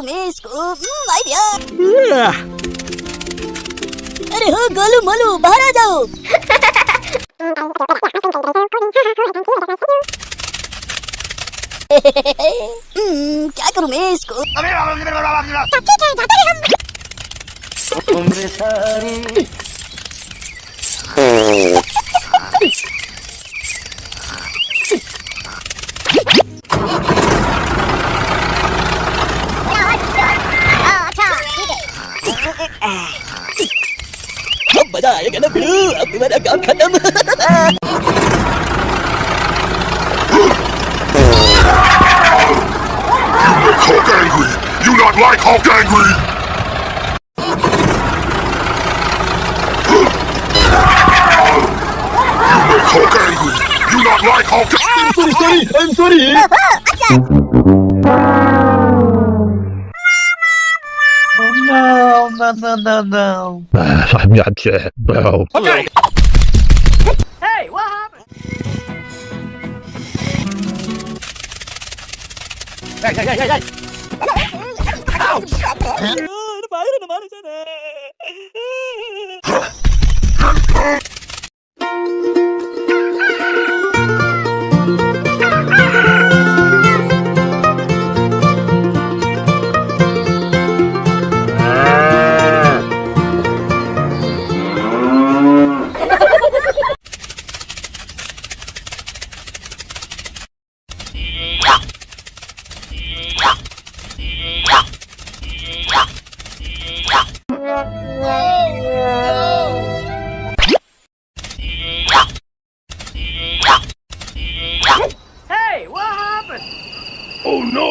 करूं मैं इसको? आइडिया। अरे हो गोलू मोलू, बाहर आ जाओ। क्या करूं मैं इसको? ठीक है, जाते हैं अब मजा आएगा ना बिल्लू, अब तुम्हारा काम खत्म। Hulk angry! You not like Hulk angry! You make Hulk angry! You not like Hulk sorry, I'm sorry. No. I'm not dead. No. Okay. Hey, what happened? Hey. Ouch! Hey, what happened? Oh no!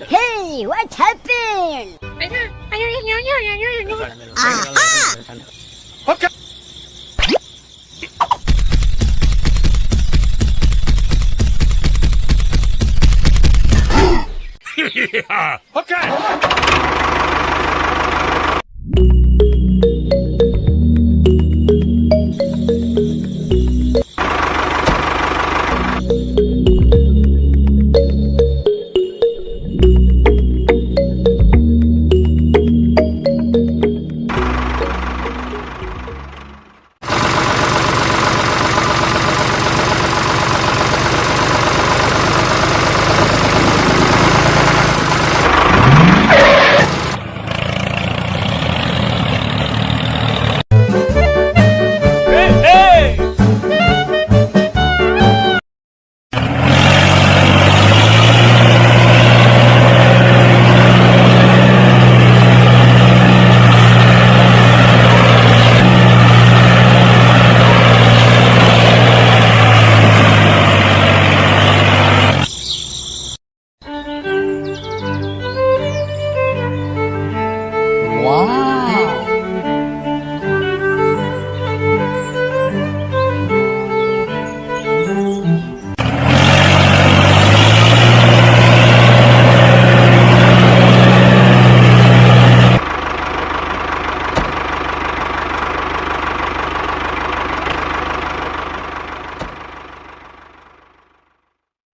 Hey, what happened? Okay. Yeah! Okay.